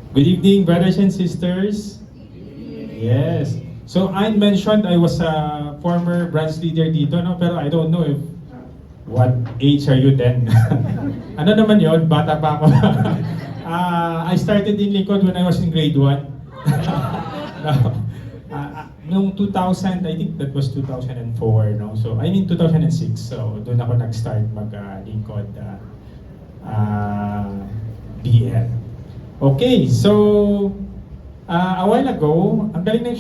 Good evening, brothers and sisters. Yes. So I mentioned I was a former branch leader dito, no? Pero I don't know if what age are you then? Ano naman yon? Bata pa ako. I started in Lincoln when I was in grade 1. No. Noong 2000, I think that was 2004, no? So, I mean 2006. So, doon ako nag-start mag-Lincoln BL. Okay, so a while ago, ang galing ng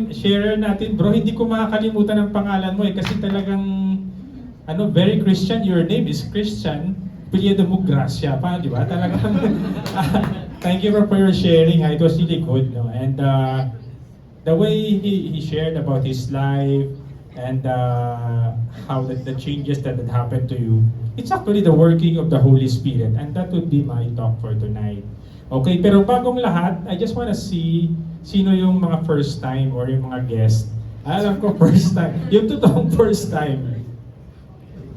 sharer natin. Bro, hindi ko makakalimutan ang pangalan mo kasi talagang very Christian. Your name is Christian. Pilyedo mo Gracia pa, di ba? Talagang thank you for your sharing. It was really good, no? And the way he shared about his life and how the changes that had happened to you, it's actually the working of the Holy Spirit, and that would be my talk for tonight. Okay, pero bagong lahat, I just wanna see sino yung mga first time or yung mga guest. Alam ko first time, yung totoong first time.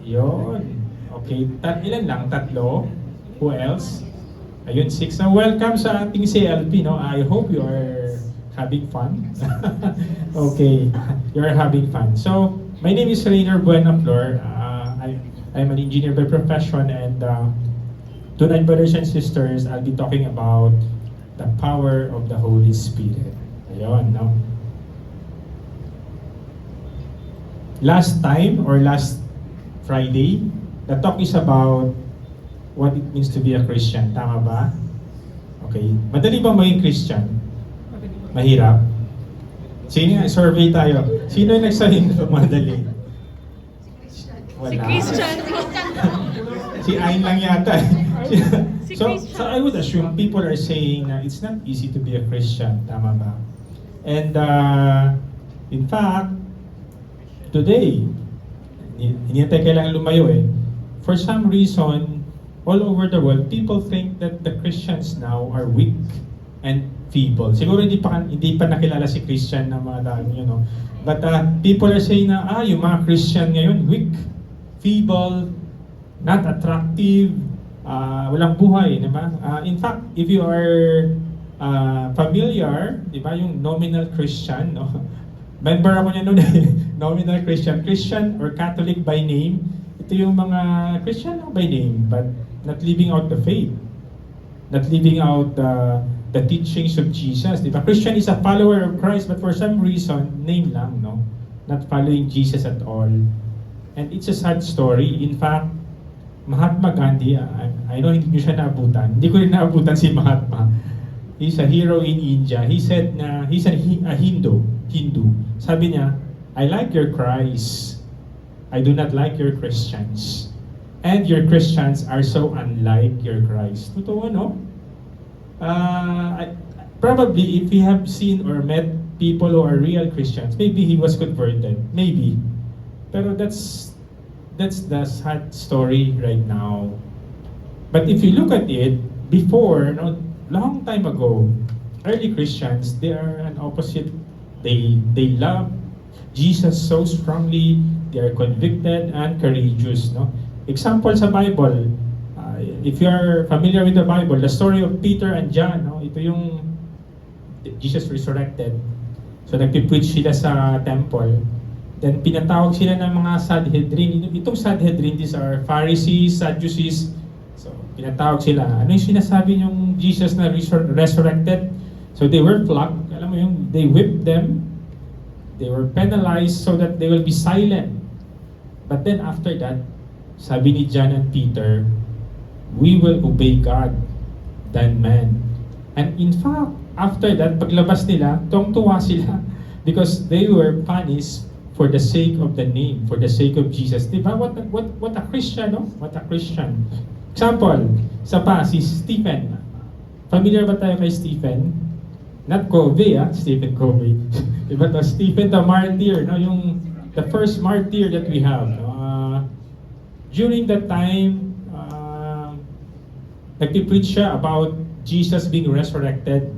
Yun. Okay, ilan lang? Tatlo? Who else? Ayun, 6. Now, welcome sa ating CLP, no? I hope you are having fun. Okay, you're having fun. So, my name is Rainer Buenaflor. I'm an engineer by profession, and tonight, brothers and sisters, I'll be talking about the power of the Holy Spirit. Ayun, no? Last time, or last Friday, the talk is about what it means to be a Christian. Tama ba? Okay. Madali ba maging Christian? Mahirap? Sino nga? Survey tayo. Sino yung nagsabi na madali? Wala. Si Christian. Si Ayn lang yata. Si so Christian. I would assume people are saying na it's not easy to be a Christian. Tama ba? And in fact, today, hindi natin kailangan lumayo eh. For some reason, all over the world, people think that the Christians now are weak and feeble. Siguro hindi pa nakilala si Christian na mga dami, you know. But people are saying na, yung mga Christian ngayon, weak, feeble, not attractive, walang buhay, di ba? In fact, if you are familiar, di ba, yung nominal Christian, no? Member ako niya noon eh, nominal Christian. Christian or Catholic by name, ito yung mga Christian by name, but not living out the faith. Not living out the teachings of Jesus, di ba? Christian is a follower of Christ, but for some reason, name lang, no? Not following Jesus at all. And it's a sad story. In fact, Mahatma Gandhi, I know hindi nyo siya naabutan. Hindi ko rin naabutan si Mahatma. He's a hero in India. He said na, he's a Hindu. Sabi niya, I like your Christ. I do not like your Christians. And your Christians are so unlike your Christ. Totoo, no? Probably if we have seen or met people who are real Christians, maybe he was converted. Maybe. Pero that's the sad story right now. But if you look at it, before, no, long time ago, early Christians, they are an opposite. They love Jesus so strongly. They are convicted and courageous. No? Example sa Bible, if you are familiar with the Bible, the story of Peter and John, no? Ito yung Jesus resurrected. So nagpipreach sila sa temple. Then pinatawag sila ng mga Sanhedrin. Itong Sanhedrin, these are Pharisees, Sadducees. So pinatawag sila. Ano yung sinasabi yung Jesus na resurrected? So they were flogged. Alam mo yung, they whipped them. They were penalized so that they will be silent. But then after that, sabi ni John and Peter, we will obey God than man. And in fact, after that, paglabas nila, tuwang-tuwa sila because they were punished for the sake of the name, for the sake of Jesus. Diba? What a Christian, no? What a Christian. Example, isa pa, si Stephen. Familiar ba tayo kay Stephen? Not Covey, Stephen Covey. Diba to? Stephen the martyr, no? Yung the first martyr that we have. During that time, nagpipreach siya about Jesus being resurrected.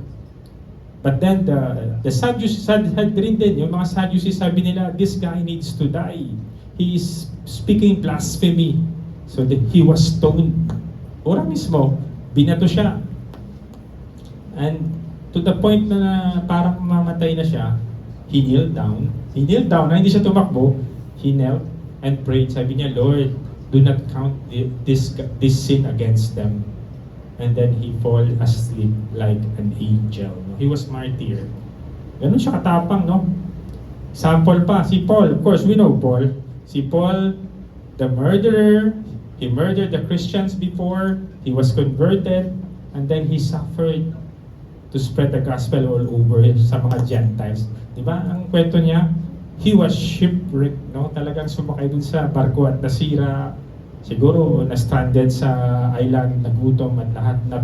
But then the Sadducees din, yung mga Sadducees sabi nila, this guy needs to die. He is speaking blasphemy. So he was stoned. Ora mismo, binato siya. And to the point na parang mamatay na siya, he knelt down. He knelt down, na hindi siya tumakbo. He knelt and prayed. Sabi niya, Lord, do not count this sin against them. And then he fall asleep like an angel. He was martyr. Ganun siya katapang, no? Sample pa, si Paul. Of course, we know Paul. Si Paul, the murderer, he murdered the Christians before, he was converted, and then he suffered to spread the gospel all over sa mga Gentiles. Diba? Ang kwento niya, he was shipwrecked, no? Talagang sumakay dun sa barko at nasira. Siguro na-stranded sa island, nagutom at lahat na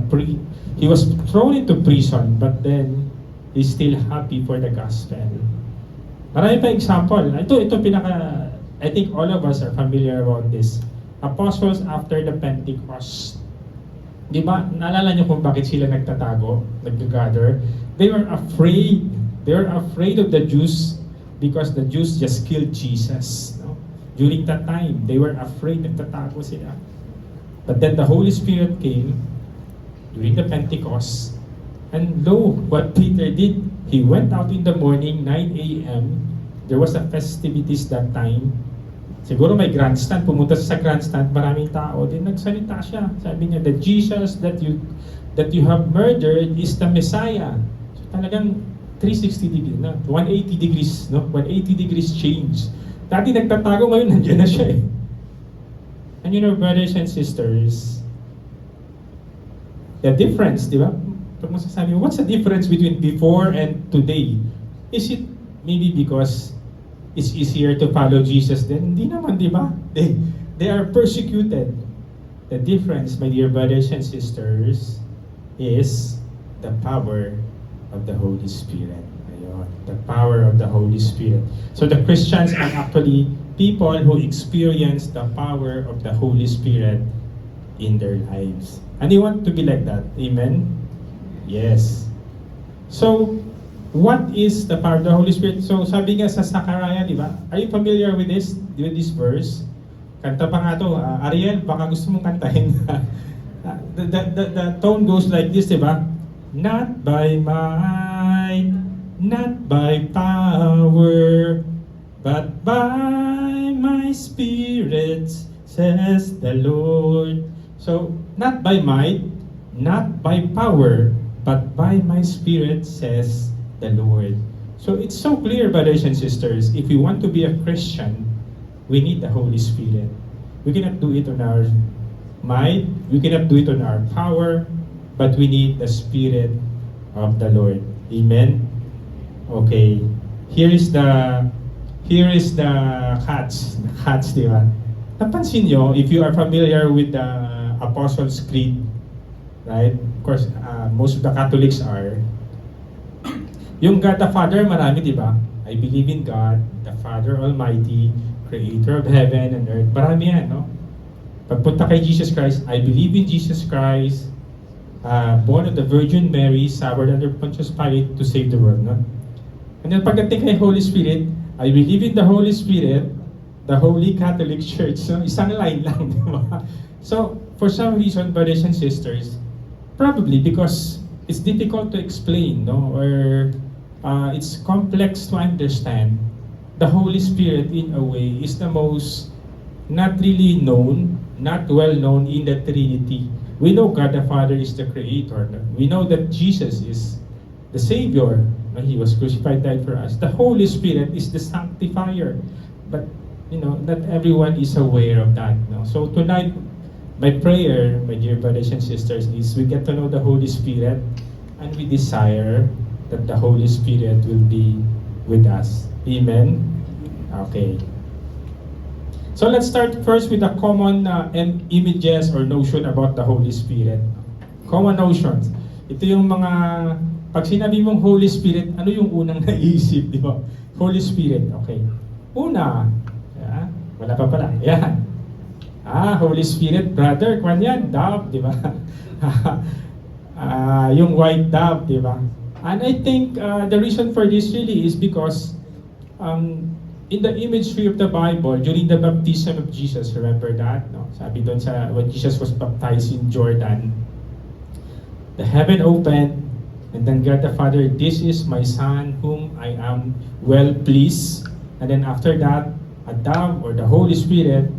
he was thrown into prison, but then he's still happy for the gospel. Marami pa example. Ito pinaka, I think all of us are familiar about this. Apostles after the Pentecost. Di ba, naalala niyo kung bakit sila nagtatago, nag-gather? They were afraid. They were afraid of the Jews because the Jews just killed Jesus. No? During that time, they were afraid, nagtatago sila. But then the Holy Spirit came during the Pentecost. And lo, what Peter did, he went out in the morning, 9 a.m. There was a festivities that time. Siguro may grandstand, pumunta sa grandstand, maraming tao. Then nagsalita siya. Sabi niya, the Jesus that you have murdered is the Messiah. So talagang 360 degrees, no? 180 degrees, no? 180 degrees change. Dati nagtatago, ngayon nandiyan na siya eh. And you know, brothers and sisters, the difference, di ba? Pag masasabi mo, what's the difference between before and today? Is it maybe because it's easier to follow Jesus then? Hindi naman, di ba? They are persecuted. The difference, my dear brothers and sisters, is the power of the Holy Spirit. Ayun, the power of the Holy Spirit. So the Christians are actually people who experience the power of the Holy Spirit in their lives. And you want to be like that? Amen? Yes. So, what is the power of the Holy Spirit? So, sabi nga sa Zechariah, di ba? Are you familiar with this verse? Kanta pa nga to. Ariel, baka gusto mong kantahin. The tone goes like this, di ba? Not by might, not by power, but by my Spirit, says the Lord. So, not by might, not by power, but by my Spirit, says the Lord. So it's so clear, brothers and sisters, if we want to be a Christian, we need the Holy Spirit. We cannot do it on our might, we cannot do it on our power, but we need the Spirit of the Lord. Amen? Okay. Here is the catch. The catch, di ba? Napansin nyo, if you are familiar with the Apostles' Creed, right? Of course, most of the Catholics are. Yung God the Father, marami, di ba? I believe in God, the Father Almighty, Creator of heaven and earth. Marami yan, no? Pagpunta kay Jesus Christ, I believe in Jesus Christ, born of the Virgin Mary, suffered under Pontius Pilate to save the world, no? And then pagdating kay Holy Spirit, I believe in the Holy Spirit, the Holy Catholic Church. So, isang line lang, di ba? So, for some reason, brothers and sisters, probably because it's difficult to explain, no? Or it's complex to understand. The Holy Spirit, in a way, is the most not really known, not well known in the Trinity. We know God the Father is the Creator. We know that Jesus is the Savior. He was crucified, died for us. The Holy Spirit is the Sanctifier. But, you know, not everyone is aware of that. No? So tonight, my prayer, my dear brothers and sisters, is we get to know the Holy Spirit and we desire that the Holy Spirit will be with us. Amen? Okay. So let's start first with the common images or notion about the Holy Spirit. Common notions. Ito yung mga, pag sinabi mong Holy Spirit, ano yung unang naisip, di ba? Holy Spirit, okay. Una, wala pa pala, yan. Holy Spirit, brother, kwan yan, dove, di ba? Yung white dove, di ba? And I think the reason for this really is because in the imagery of the Bible, during the baptism of Jesus, remember that? No? Sabi doon sa, when Jesus was baptized in Jordan, the heaven opened, And then God the Father, this is my Son whom I am well pleased. And then after that, a dove or the Holy Spirit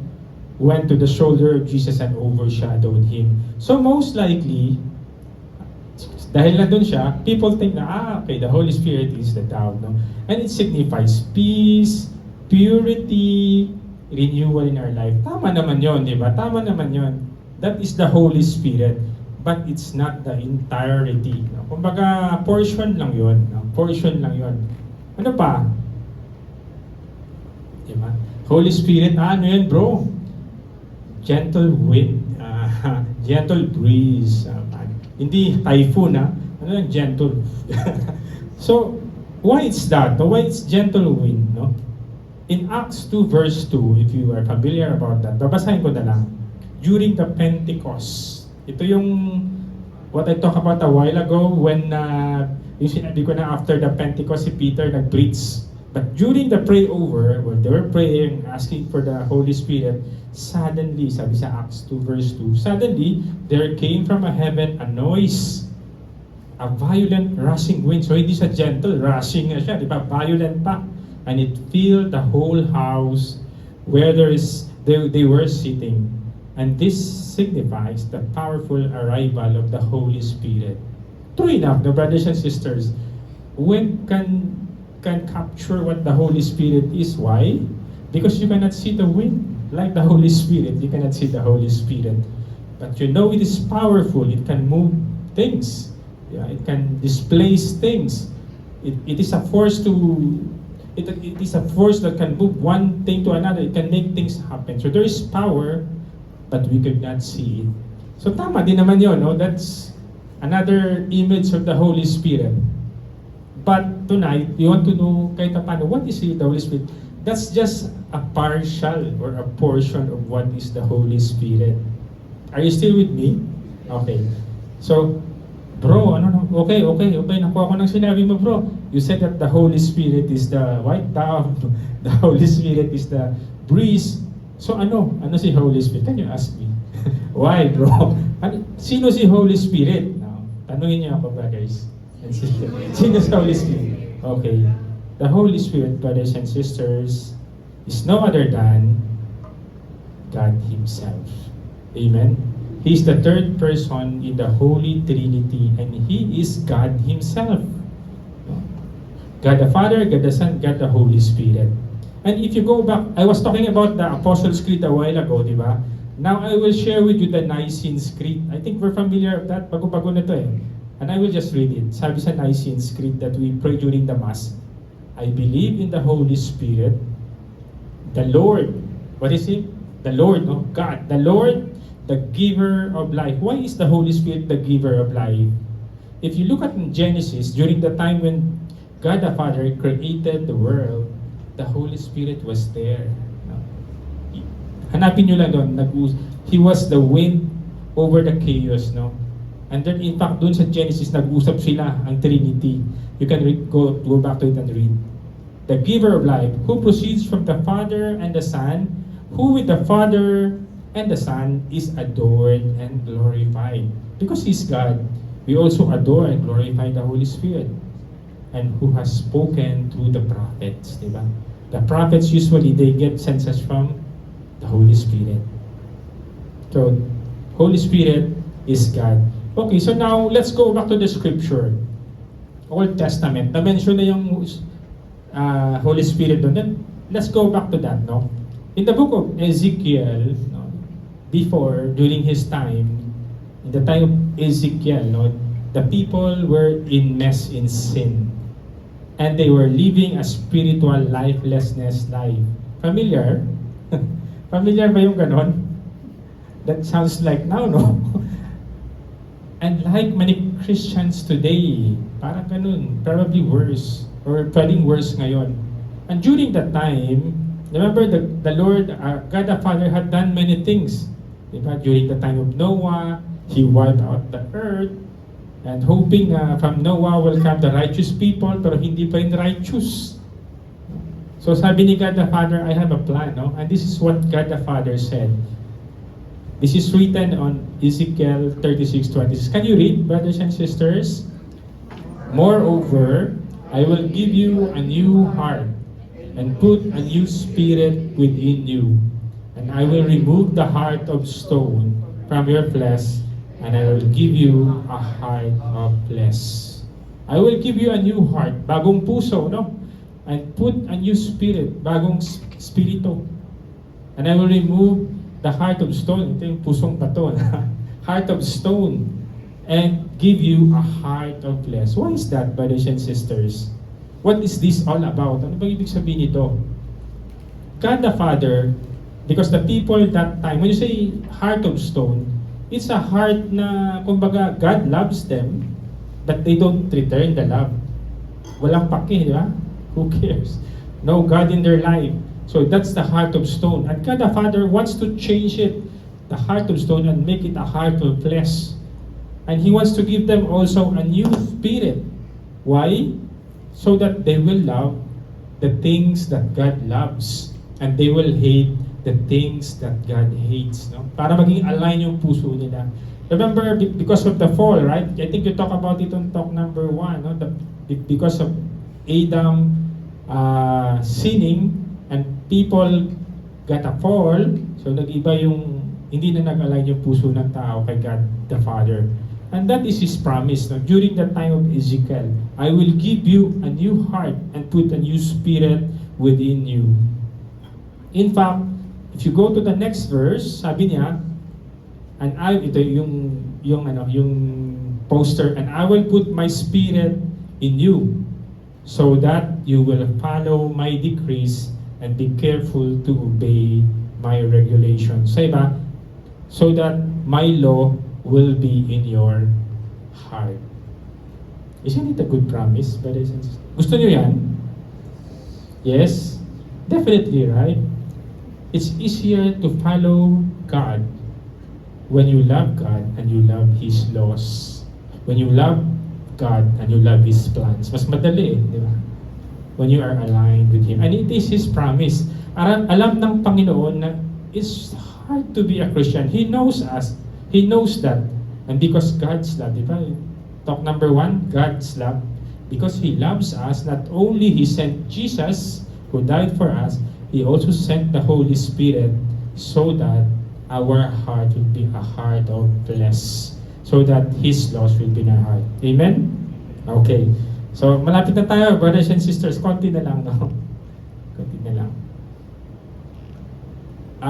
went to the shoulder of Jesus and overshadowed him. So most likely, dahil nandun siya, people think na, okay, the Holy Spirit is the dove, no? And it signifies peace, purity, renewal in our life. Tama naman yon, di ba? Tama naman yon. That is the Holy Spirit. But it's not the entirety. No? Kumbaga, portion lang yon. No? Portion lang yon. Ano pa? Diba? Holy Spirit, ano yun, bro? Gentle wind, gentle breeze. Hindi typhoon, ha? Ano yung gentle? So, why it's that? No? Why it's gentle wind? No? In Acts 2 verse 2, if you are familiar about that, babasahin ko na lang. During the Pentecost, ito yung what I talked about a while ago when yung sinabi ko na after the Pentecost si Peter nag-preach. But during the pray over, when they were praying, asking for the Holy Spirit, suddenly, sabi sa Acts 2 verse 2, suddenly, there came from a heaven a noise, a violent rushing wind. So hindi siya gentle, rushing na siya, di ba? Violent pa. And it filled the whole house where they were sitting. And this signifies the powerful arrival of the Holy Spirit. True enough, the brothers and sisters, when can capture what the Holy Spirit is. Why? Because you cannot see the wind. Like the Holy Spirit, you cannot see the Holy Spirit. But you know it is powerful. It can move things. Yeah, it can displace things. It is a force it is a force that can move one thing to another. It can make things happen. So there is power, but we could not see it. So tama din naman yun, no? That's another image of the Holy Spirit. But tonight, we want to know kahit paano, what is the Holy Spirit? That's just a partial or a portion of what is the Holy Spirit. Are you still with me? Okay. So, bro, okay, nakuha ko ng sinabi mo, bro. You said that the Holy Spirit is the white dove, the Holy Spirit is the breeze. So ano si Holy Spirit? Can you ask me? Why, bro? Sino si Holy Spirit? No, tanungin niyo ako, brothers. Sino si Holy Spirit? Okay. The Holy Spirit, brothers and sisters, is no other than God Himself. Amen? He is the third person in the Holy Trinity, and He is God Himself. God the Father, God the Son, God the Holy Spirit. And if you go back, I was talking about the Apostles' Creed a while ago, di ba? Now I will share with you the Nicene Creed. I think we're familiar with that. Bago-bago na to eh. And I will just read it. Sabi sa Nicene Creed that we pray during the Mass. I believe in the Holy Spirit, the Lord. What is He? The Lord, no? God. The Lord, the giver of life. Why is the Holy Spirit the giver of life? If you look at in Genesis, during the time when God the Father created the world, the Holy Spirit was there. No? Hanapin nyo lang doon. He was the wind over the chaos, no? And then in fact, doon sa Genesis, nag-usap sila, ang Trinity. You can go back to it and read. The giver of life, who proceeds from the Father and the Son, who with the Father and the Son is adored and glorified. Because He's God, we also adore and glorify the Holy Spirit. And who has spoken through the prophets, diba? The prophets usually, they get senses from the Holy Spirit. So, Holy Spirit is God. Okay, so now, let's go back to the scripture. Old Testament. Na-mention na yung Holy Spirit doon. Then, let's go back to that, no? In the book of Ezekiel, no, during his time, in the time of Ezekiel, no, the people were in sin. And they were living a spiritual lifelessness life. Familiar? Familiar ba yung ganon? That sounds like now, no? And like many Christians today, parang ganun, probably worse, or pwedeng worse ngayon. And during that time, remember the Lord, God the Father had done many things. Diba? During the time of Noah, He wiped out the earth, and hoping from Noah will come the righteous people, pero hindi pa rin righteous. So sabi ni God the Father, I have a plan, no? And this is what God the Father said. This is written on Ezekiel 36:26. Can you read, brothers and sisters? Moreover, I will give you a new heart and put a new spirit within you. And I will remove the heart of stone from your flesh, and I will give you a heart of flesh. I will give you a new heart, bagong puso, no? And put a new spirit, bagong spirito. And I will remove the heart of stone. Ito yung pusong bato, heart of stone, and give you a heart of flesh. Why is that, brothers and sisters? What is this all about? Ano ba ibig sabihin nito? God the Father, because the people that time, when you say heart of stone, it's a heart na, kumbaga, God loves them, but they don't return the love. Walang pake, di ba? Who cares? No God in their life. So that's the heart of stone. And God the Father wants to change it, the heart of stone, and make it a heart of flesh. And He wants to give them also a new spirit. Why? So that they will love the things that God loves, and they will hate the things that God hates. No? Para maging align yung puso nila. Remember, because of the fall, right? I think you talk about it on talk number 1. No? Because of Adam sinning, and people got a fall, so nag-iba yung, hindi na nag-align yung puso ng tao kay God the Father. And that is His promise. No? During the time of Ezekiel, I will give you a new heart and put a new spirit within you. In fact, if you go to the next verse, sabi niya, and ito yung poster, and I will put my spirit in you, so that you will follow my decrees and be careful to obey my regulations. Sa iba, so that my law will be in your heart. Isn't it a good promise, brothers and sisters? Gusto niyo yan? Yes? Definitely, right? It's easier to follow God when you love God and you love His laws. When you love God and you love His plans. Mas madali di ba? When you are aligned with Him. And it is His promise. Alam ng Panginoon na it's hard to be a Christian. He knows us. He knows that. And because God's love, di ba? Talk number 1, God's love. Because He loves us, not only He sent Jesus, who died for us, He also sent the Holy Spirit so that our heart will be a heart of flesh. So that His laws will be in our heart. Amen? Okay. So, malapit na tayo, brothers and sisters. Konti na lang, no? Konti na lang.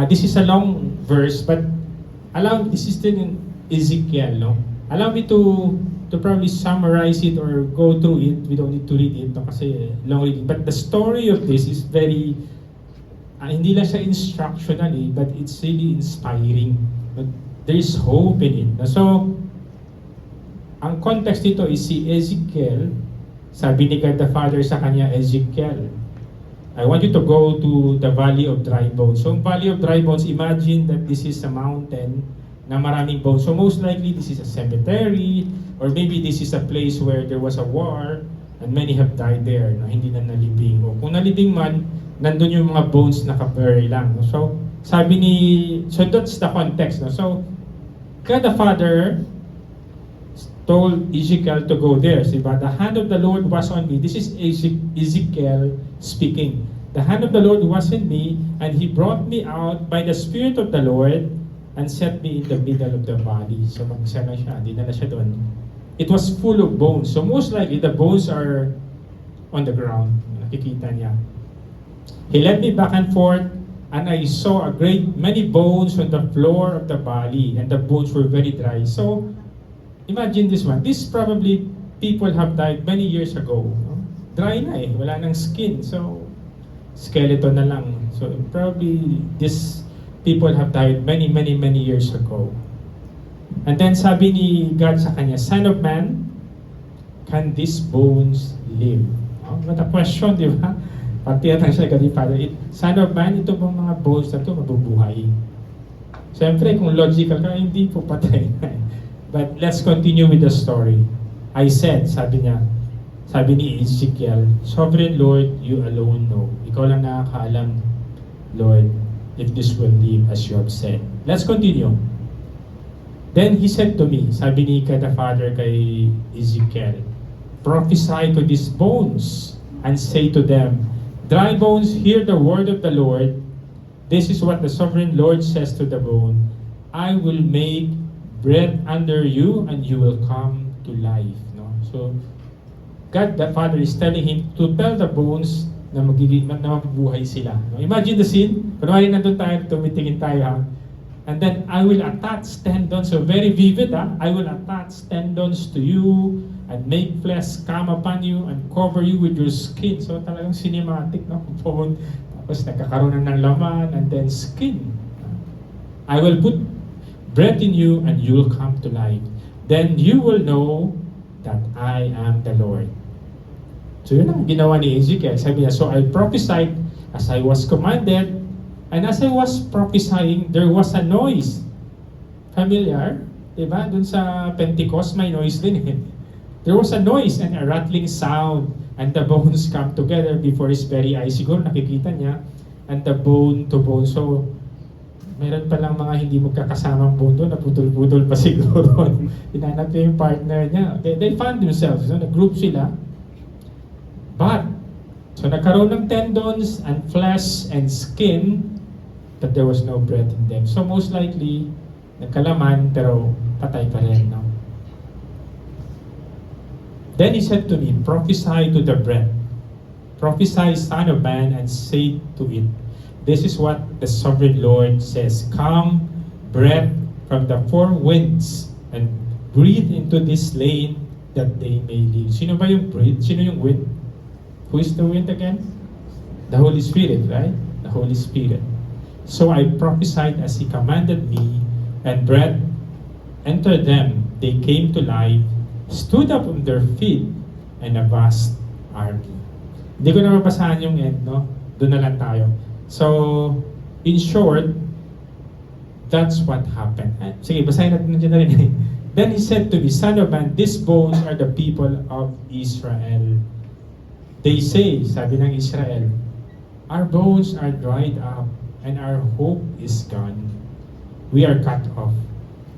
This is a long verse, but this is still in Ezekiel, no? Allow me to probably summarize it or go through it. We don't need to read it, no? Kasi long reading. But the story of this is very, hindi lang siya instructional, but it's really inspiring. But there is hope in it. So, ang context dito is si Ezekiel. Sabi ni God the Father sa kanya, Ezekiel, I want you to go to the Valley of Dry Bones. So, Valley of Dry Bones, imagine that this is a mountain na maraming bones. So, most likely, this is a cemetery, or maybe this is a place where there was a war, and many have died there, no? Hindi na nalibing. O kung nalibing man, nandun yung mga bones naka-bury lang. No? So, so that's the context. No? So, God the Father told Ezekiel to go there. Diba? The hand of the Lord was on me. This is Ezekiel speaking. The hand of the Lord was in me, and He brought me out by the Spirit of the Lord and set me in the middle of the valley. So mag-isa na siya, hindi na siya doon. It was full of bones. So most likely, the bones are on the ground. Nakikita niya. He led me back and forth, and I saw a great many bones on the floor of the valley, and the bones were very dry. So, imagine this one. This probably people have died many years ago. No? Dry na wala nang skin. So, skeleton na lang. So, probably these people have died many years ago. And then sabi ni God sa kanya, Son of man, can these bones live? Oh, what a question, di ba? Pagtiyanang siya kay Father, Son of man, ito bang mga bones na ito mabubuhay? Siyempre, kung logical ka, hindi po patay na. But let's continue with the story. I said, sabi ni Ezekiel, Sovereign Lord, you alone know. Ikaw lang nakakaalam, Lord, if this will live as you have said. Let's continue. Then he said to me, sabi ni God the Father kay Ezekiel, prophesy to these bones and say to them, dry bones, hear the word of the Lord. This is what the sovereign Lord says to the bone. I will make breath under you and you will come to life. No? So, God the Father is telling him to tell the bones na mabubuhay sila. No? Imagine the scene. Kunwari nandun tayo, tumitingin tayo ha. And then I will attach tendons, so very vivid ha. I will attach tendons to you and make flesh come upon you and cover you with your skin. So talagang cinematic, no? Bone, tapos nagkakaroon ng laman and then skin. I will put breath in you and you will come to life. Then you will know that I am the Lord. So yun ang ginawa ni Ezekiel. Sabi niya, so I prophesied as I was commanded, and as I was prophesying, there was a noise. Familiar? Diba? Dun sa Pentecost, may noise din eh. There was a noise and a rattling sound, and the bones come together before his very eyes. Siguro nakikita niya, and the bone to bone. So, meron palang mga hindi magkakasamang bone doon, naputol-putol pa siguro. Hinanap niya yung partner niya. They found themselves, so nag-group sila. But, so nagkaroon ng tendons and flesh and skin, but there was no breath in them. So most likely, nagkalaman pero patay pa rin. No? Then he said to me, prophesy to the breath. Prophesy, son of man, and say to it, this is what the sovereign Lord says. Come, breath from the four winds, and breathe into this slain that they may live. Sino ba yung breathe? Sino yung wind? Who is the wind again? The Holy Spirit, right? The Holy Spirit. So I prophesied as he commanded me, and breath entered them. They came to life, stood up on their feet, and a vast army. Hindi ko na mabasahan yung end, no? Doon na lang tayo. So, in short, that's what happened. Sige, basahin natin nandiyan na rin. Then he said to me, son of man, these bones are the people of Israel. They say, sabi ng Israel, our bones are dried up and our hope is gone. We are cut off.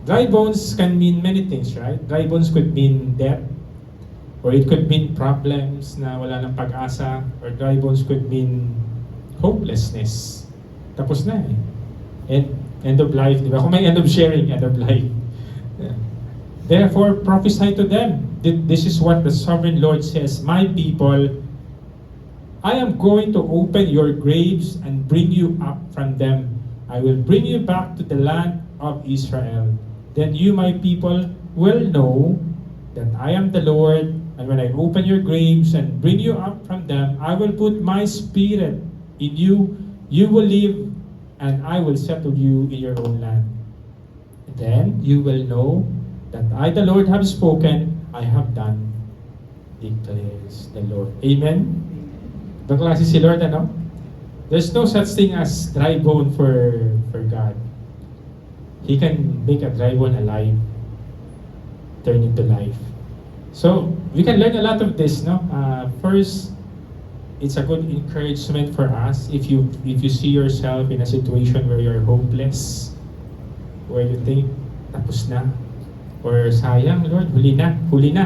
Dry bones can mean many things, right? Dry bones could mean death, or it could mean problems na wala ng pag-asa, or dry bones could mean hopelessness. Tapos na eh. End of life, di ba? Kung may end of sharing, end of life. Yeah. Therefore, prophesy to them. This is what the sovereign Lord says, my people, I am going to open your graves and bring you up from them. I will bring you back to the land of Israel. Then you, my people, will know that I am the Lord, and when I open your graves and bring you up from them, I will put my spirit in you. You will live, and I will settle you in your own land. Then you will know that I, the Lord, have spoken, I have done, declares the Lord. Amen? Ibang klase si Lord, ano? There's no such thing as dry bone for God. He can make a dry bone alive, turn into life. So, we can learn a lot of this, no? First, it's a good encouragement for us if you see yourself in a situation where you're hopeless, where you think, tapos na, or sayang, Lord, huli na,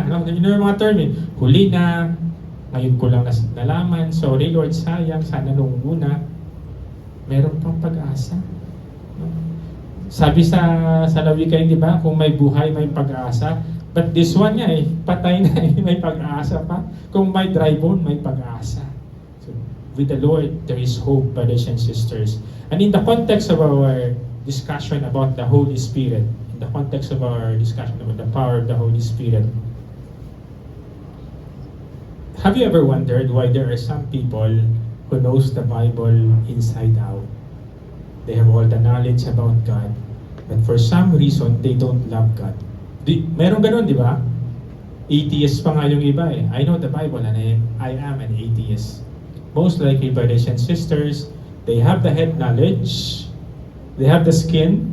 no? You know yung mga term eh, huli na, ngayon ko lang nalaman, sorry Lord, sayang, sana nung muna, meron pang pag-asa. No? Sabi sa Lawigan, di ba, kung may buhay, may pag-asa. But this one nga patay na may pag-asa pa. Kung may dry bone, may pag-asa. So, with the Lord, there is hope, brothers and sisters. And in the context of our discussion about the Holy Spirit, in the context of our discussion about the power of the Holy Spirit, have you ever wondered why there are some people who knows the Bible inside out? They have all the knowledge about God, but for some reason, they don't love God. Meron ganun, di ba? Atheist pa nga yung iba eh. I know the Bible and I am an atheist. Most likely, brothers and sisters, they have the head knowledge, they have the skin,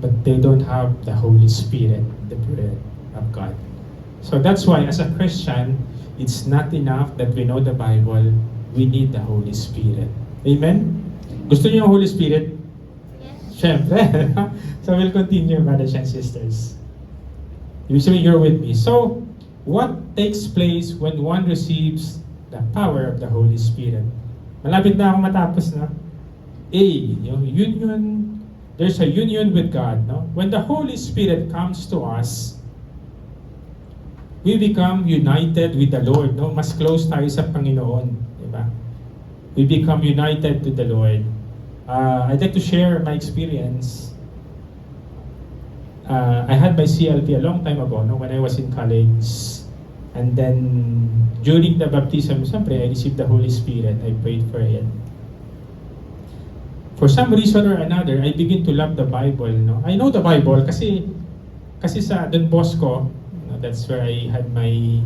but they don't have the Holy Spirit, the Bread of God. So that's why, as a Christian, it's not enough that we know the Bible, we need the Holy Spirit. Amen? Gusto niyo yung Holy Spirit? Yes. Siyempre. So we'll continue, brothers and sisters. You say you're with me. So, what takes place when one receives the power of the Holy Spirit. Malapit na ako matapos, no? A, yung union, there's a union with God, no? When the Holy Spirit comes to us, we become united with the Lord, no? Mas close tayo sa Panginoon, di ba? We become united to the Lord. I'd like to share my experience. I had my CLP a long time ago, no? When I was in college. And then, during the baptism, siyempre, I received the Holy Spirit. I prayed for it. For some reason or another, I begin to love the Bible. No? I know the Bible kasi sa Don Bosco, no, that's where I had my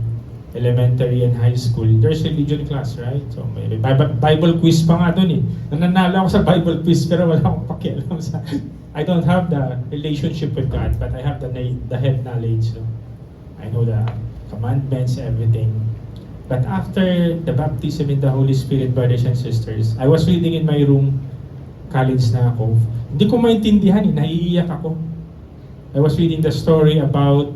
elementary and high school. There's religion class, right? So may Bible quiz pa nga doon eh. Nananalo ako sa Bible quiz pero wala akong pakialam sa... I don't have the relationship with God, but I have the head knowledge. So I know the commandments, everything. But after the baptism in the Holy Spirit, brothers and sisters, I was reading in my room, college na ako. Hindi ko maintindihan, naiiyak ako. I was reading the story about,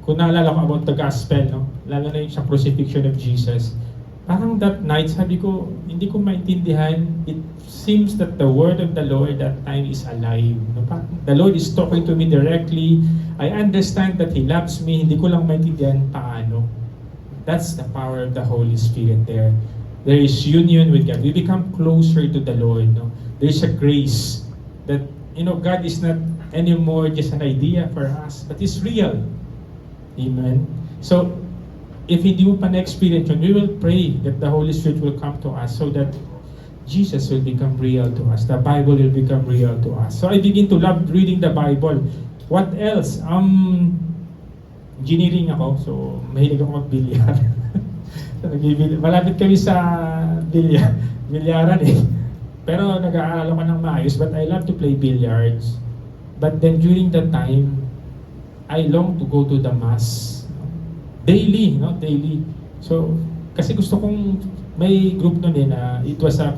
kung naalala ko about the gospel, no? Lalo na yung sa crucifixion of Jesus. Parang that night, sabi ko, hindi ko maintindihan. It seems that the word of the Lord that time is alive. No? The Lord is talking to me directly. I understand that He loves me. Hindi ko lang maintindihan paano. That's the power of the Holy Spirit there. There is union with God. We become closer to the Lord. No? There's a grace that, God is not anymore just an idea for us, but it's real. Amen. So, if hindi mo pa na-experience yun, we will pray that the Holy Spirit will come to us so that Jesus will become real to us. The Bible will become real to us. So I begin to love reading the Bible. What else? Engineering ako, so mahilig ako mag-bilyar. Malapit kami sa bilyaran eh. Pero nag-aaral ako ng maayos, but I love to play billiards. But then during that time, I long to go to the mass. Daily, daily. So, kasi gusto kong, may group nun eh na it was a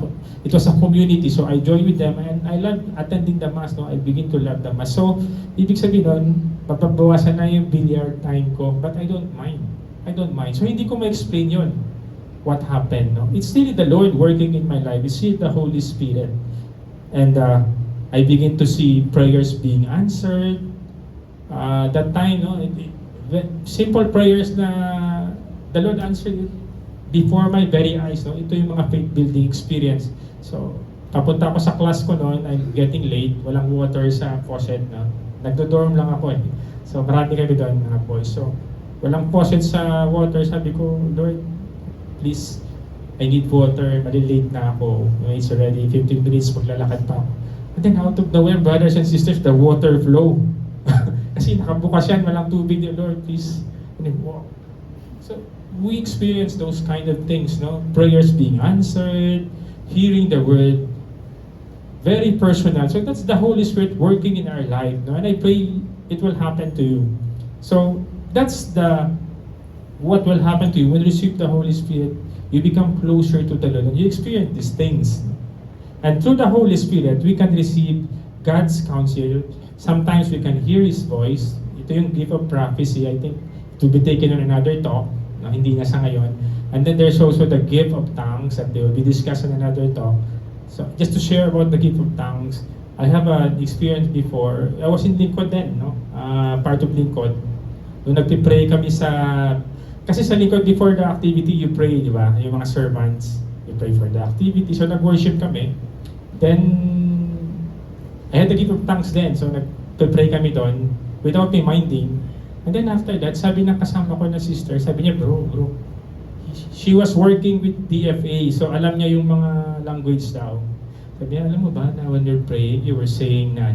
community, so I joined with them and I love attending the mass, no? I begin to love the mass. So, ibig sabihin nun, mapabawasan na yung billiard time ko, but I don't mind. So, hindi ko ma-explain yun, what happened, no? It's still the Lord working in my life. It's still the Holy Spirit. And I begin to see prayers being answered. That time, no? Simple prayers na the Lord answered it before my very eyes, no? Ito yung mga faith building experience. So, papunta ako sa class ko noon, I'm getting late, walang water sa faucet, no? Nagdo-dorm lang ako eh. So, marami kami doon, mga boys. So, walang faucet sa water, sabi ko, Lord, please, I need water, malilate na ako. It's already 15 minutes, maglalakad pa ako. And then out of nowhere, brothers and sisters, the water flow. Kasi nakabukas yan, walang tubig, Lord, please. And then, wow. So, we experience those kind of things, no? Prayers being answered, hearing the word, very personal. So that's the Holy Spirit working in our life, no? And I pray it will happen to you. So that's what will happen to you when you receive the Holy Spirit. You become closer to the Lord and you experience these things. And through the Holy Spirit, we can receive God's counsel. Sometimes we can hear His voice. Ito yung gift of prophecy. I think to be taken on another talk. No, hindi na sa ngayon. And then there's also the gift of tongues that they will be discussed in another talk. So just to share about the gift of tongues, I have an experience before. I was in Lingkod then, no? Part of Lingkod. Nung nagpipray kami kasi sa Lingkod before the activity, you pray, di ba? Yung mga servants, you pray for the activity. So nag-worship kami. Then, I had the gift of tongues then. So nagpipray kami doon without me minding. And then after that, sabi ng kasama ko na sister, sabi niya, bro, she was working with DFA, so alam niya yung mga language daw. Sabi niya, alam mo ba na when you're praying, you were saying na,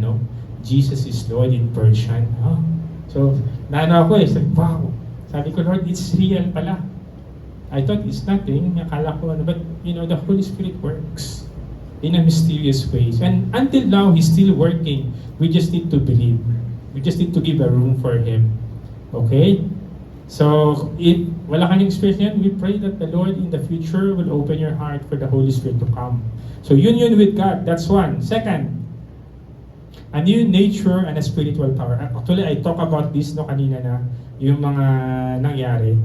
Jesus is Lord in Persian. Huh? So, naano ako sabi, wow. Sabi ko, Lord, it's real pala. I thought it's nothing, akala ko, but the Holy Spirit works in a mysterious way. And until now, He's still working. We just need to believe. We just need to give a room for Him. Okay? So, if wala kang experience yan, we pray that the Lord in the future will open your heart for the Holy Spirit to come. So, union with God, that's one. Second, a new nature and a spiritual power. Actually, I talk about this kanina na, yung mga nangyari.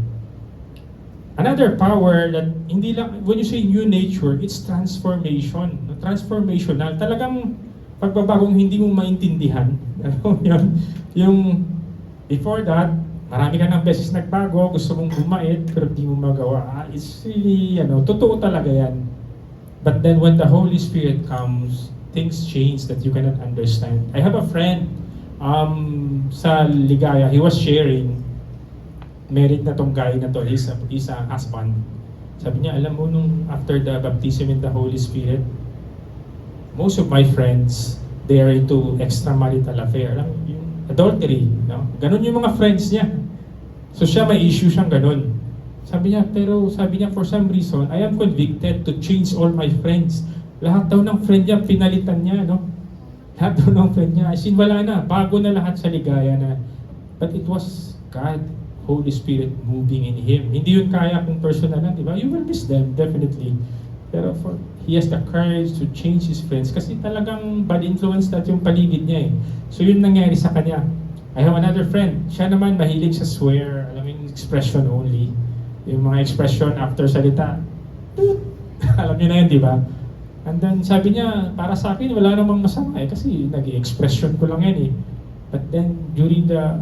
Another power that hindi lang, when you say new nature, it's transformation. Transformational. Talagang pagbabagong hindi mo maintindihan. Ano yun? Yung before that, marami ka ng beses nagbago, gusto mong bumait, pero di mo magawa. It's really, totoo talaga yan. But then when the Holy Spirit comes, things change that you cannot understand. I have a friend sa Ligaya, he was sharing, married na tong guy na to, he's a husband. Sabi niya, alam mo, nung after the baptism in the Holy Spirit, most of my friends, they are into extramarital affair. Alam mo, yung adultery, no? Ganun yung mga friends niya. So siya, may issue siyang ganun. Sabi niya, for some reason, I am convicted to change all my friends. Lahat daw ng friend niya, pinalitan niya, no? Lahat daw ng friend niya. As in, wala na. Bago na lahat sa Ligaya na. But it was God, Holy Spirit moving in him. Hindi yun kaya kung personal lang, di ba? You will miss them, definitely. Pero he has the courage to change his friends kasi talagang bad influence na yung paligid niya eh. So yun nangyari sa kanya. I have another friend. Siya naman mahilig sa swear, alam mo yung expression only. Yung mga expression after salita. Alam niyo na yun, di ba? And then sabi niya, para sa akin wala namang masama eh kasi nag-expression ko lang yan eh. But then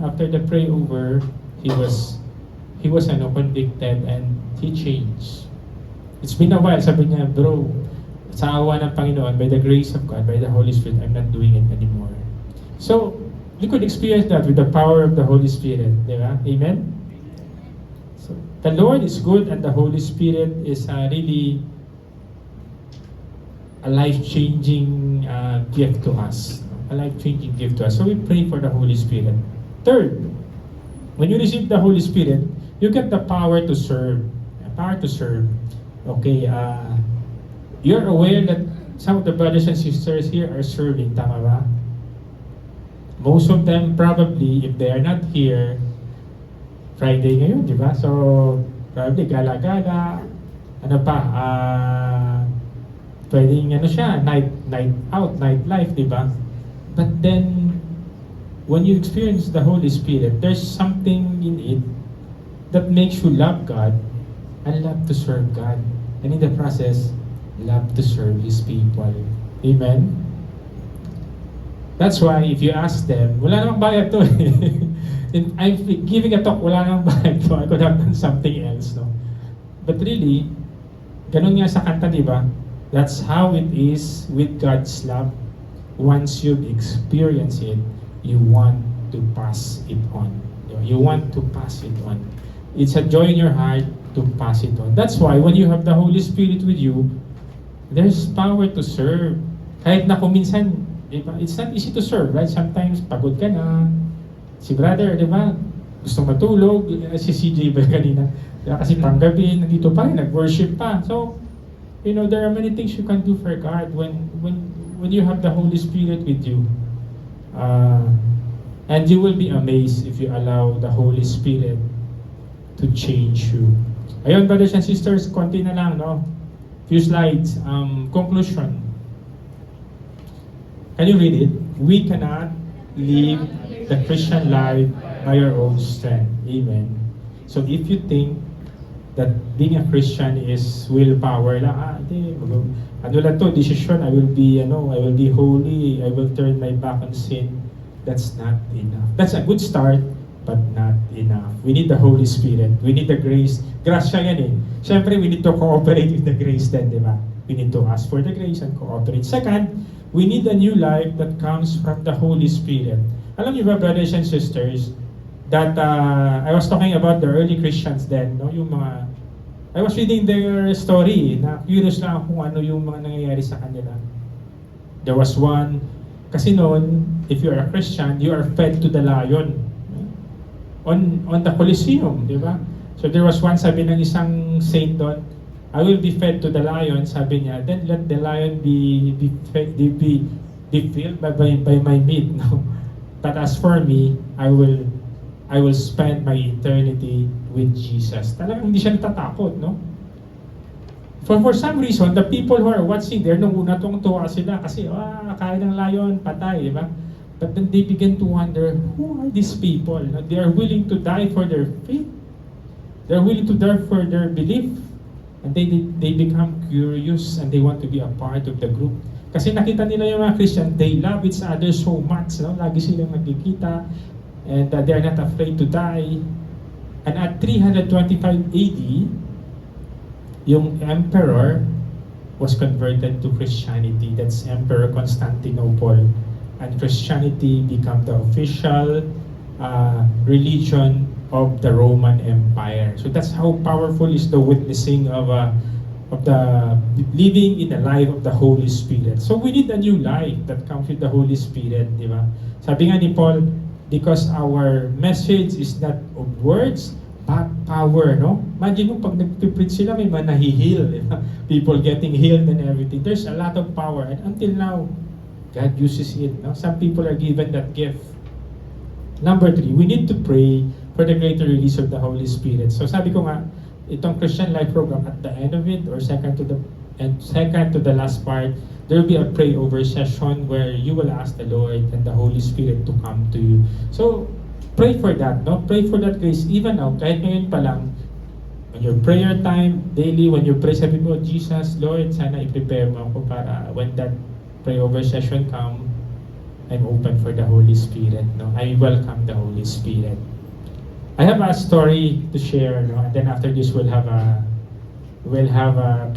after the pray over, he was convicted and he changed. It's been a while, sabi niya, bro, sa awa ng Panginoon, by the grace of God, by the Holy Spirit, I'm not doing it anymore. So, you could experience that with the power of the Holy Spirit, di ba? Amen? So, the Lord is good and the Holy Spirit is really a life-changing gift to us. A life-changing gift to us. So, we pray for the Holy Spirit. Third, when you receive the Holy Spirit, you get the power to serve. Power to serve. Okay, you're aware that some of the brothers and sisters here are serving, tama ba? Most of them probably, if they are not here, Friday ngayon, di ba? So, probably gala-gala, pwedeng night out, night life, di ba? But then, when you experience the Holy Spirit, there's something in it that makes you love God and love to serve God. And in the process, love to serve His people. Amen? That's why if you ask them, wala namang bayad to eh. I'm giving a talk, wala namang bayad to. I could have done something else, no? But really, ganun nga sa kanta, di ba? That's how it is with God's love. Once you've experienced it, you want to pass it on. You want to pass it on. It's a joy in your heart to pass it on. That's why when you have the Holy Spirit with you, there's power to serve. Kahit na kung minsan, diba, it's not easy to serve, right? Sometimes pagod ka na. Si brother, di ba? Gusto matulog. Si CJ ba kanina? Diba? Kasi panggabi, nandito pa rin, nag-worship pa. So, there are many things you can do for God when you have the Holy Spirit with you. And you will be amazed if you allow the Holy Spirit to change you. Ayun, brothers and sisters, konti na lang, no? Few slides. Conclusion. Can you read it? We cannot live the Christian life by our own strength. Amen. So if you think that being a Christian is willpower lang, ano lang to, decision, I will be holy, I will turn my back on sin. That's not enough. That's a good start, but not enough. We need the Holy Spirit. We need the grace. Grasya yan eh. Siyempre, we need to cooperate with the grace then, di ba? We need to ask for the grace and cooperate. Second, we need a new life that comes from the Holy Spirit. Alam niyo ba, brothers and sisters, that I was talking about the early Christians then, no? I was reading their story, na curious lang kung ano yung mga nangyayari sa kanila. There was one, kasi noon, if you are a Christian, you are fed to the lion. On the Colosseum, di ba? So there was one, sabi ng isang saint doon, I will be fed to the lion, sabi niya, then let the lion be filled by my meat. No? But as for me, I will spend my eternity with Jesus. Talagang hindi siya natatakot, no? For some reason, the people who are watching there, nung una tuwa sila kasi, kain ng lion, patay, di ba? But then they begin to wonder, who are these people? They are willing to die for their faith. They're willing to die for their belief. And they become curious and they want to be a part of the group. Kasi nakita nila yung mga Christian, they love each other so much. No? Lagi silang nagkikita. And they are not afraid to die. And at 325 AD, yung emperor was converted to Christianity. That's Emperor Constantinople. And Christianity became the official religion of the Roman Empire. So that's how powerful is the witnessing of the living in the life of the Holy Spirit. So we need a new life that comes with the Holy Spirit, di ba? Sabi nga ni Paul, because our message is not of words, but power, no? Imagine mo, pag nag-preach sila, may mga nahi-heal, di ba? People getting healed and everything. There's a lot of power. And until now, God uses it. No? Some people are given that gift. Number 3, we need to pray for the greater release of the Holy Spirit. So sabi ko nga, itong Christian Life Program, at the end of it, or second to the last part, there will be a pray over session where you will ask the Lord and the Holy Spirit to come to you. So, pray for that, no? Pray for that grace. Even now, kahit ngayon pa lang, on your prayer time, daily, when you pray, sabi mo, Jesus, Lord, sana i-prepare mo ako para when that pray over session come, I'm open for the Holy Spirit, no? I welcome the Holy Spirit. I have a story to share, no? And then after this, we'll have a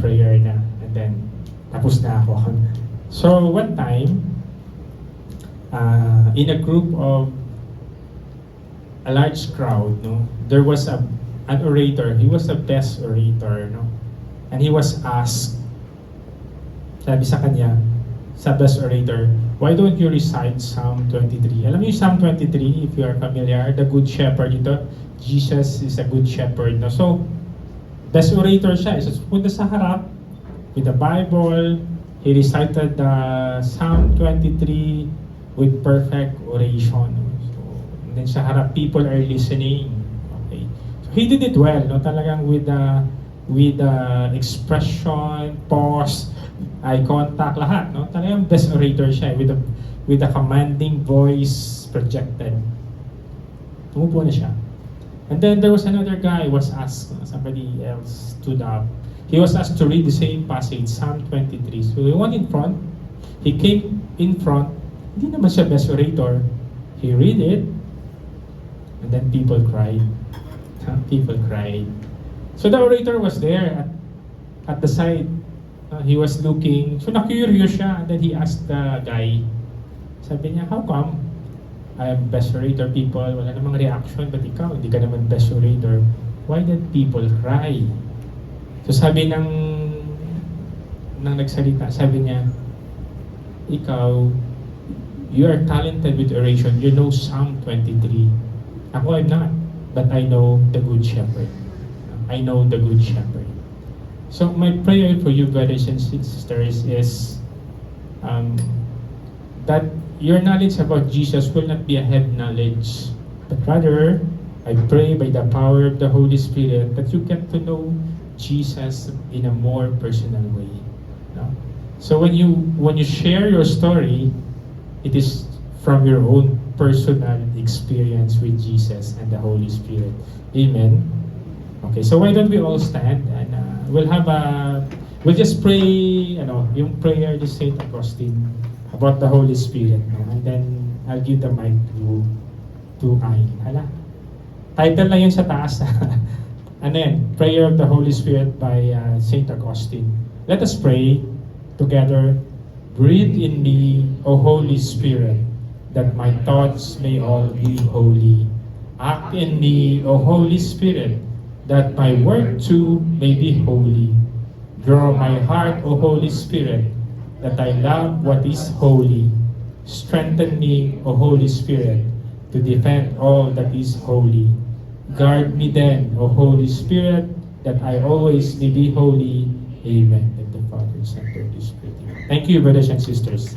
prayer na, and then tapos na ako. So one time, in a group of a large crowd, no, there was an orator. He was the best orator, no, and he was asked. Sabi sa kanya, sa best orator, why don't you recite Psalm 23? Alam niyo yung Psalm 23, if you are familiar, the Good Shepherd ito. Jesus is a good shepherd. No? So, best orator siya. So, punta sa harap with the Bible. He recited the Psalm 23 with perfect oration. So, and then sa harap, people are listening. Okay. So, he did it well. No? Talagang with expression, pause, eye contact, lahat, no? Talagang best orator siya with a commanding voice projected. Tumupo na siya. And then there was another guy was asked, somebody else stood up. He was asked to read the same passage, Psalm 23. So he went in front. He came in front. Hindi naman siya best orator. He read it. And then people cried. People cried. So the orator was there at the side. He was looking, so na-curious siya. And then he asked the guy, sabi niya, how come? I am best orator, people, wala namang reaction, but ikaw, hindi ka naman best orator. Why did people cry? So sabi ng nagsalita, sabi niya, ikaw, you are talented with oration. You know Psalm 23. Ako, I'm not. But I know the Good Shepherd. I know the Good Shepherd. So my prayer for you, brothers and sisters, is that your knowledge about Jesus will not be a head knowledge, but rather, I pray by the power of the Holy Spirit that you get to know Jesus in a more personal way. No? So when you share your story, it is from your own personal experience with Jesus and the Holy Spirit. Amen. Okay, so why don't we all stand and we'll just pray, yung prayer ni St. Augustine about the Holy Spirit, no? And then I'll give the mic to Ayn. Hala, title lang yun sa taas. Ano yan? Prayer of the Holy Spirit by St. Augustine. Let us pray together. Breathe in me, O Holy Spirit, that my thoughts may all be holy. Act in me, O Holy Spirit, that my work too may be holy. Draw my heart, O Holy Spirit, that I love what is holy. Strengthen me, O Holy Spirit, to defend all that is holy. Guard me then, O Holy Spirit, that I always may be holy. Amen. In the Father, Son, and Holy Spirit. Thank you, brothers and sisters.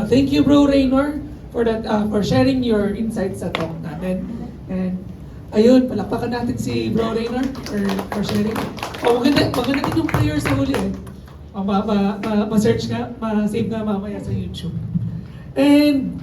Thank you, Bro Raynor, for that, for sharing your insights sa talk natin. And Ayun, palakpakan natin si Bro Raynor for sharing. Oh, maganda din yung prayer sa huli eh. Oh, ma-search nga, ma-save nga mamaya sa YouTube. And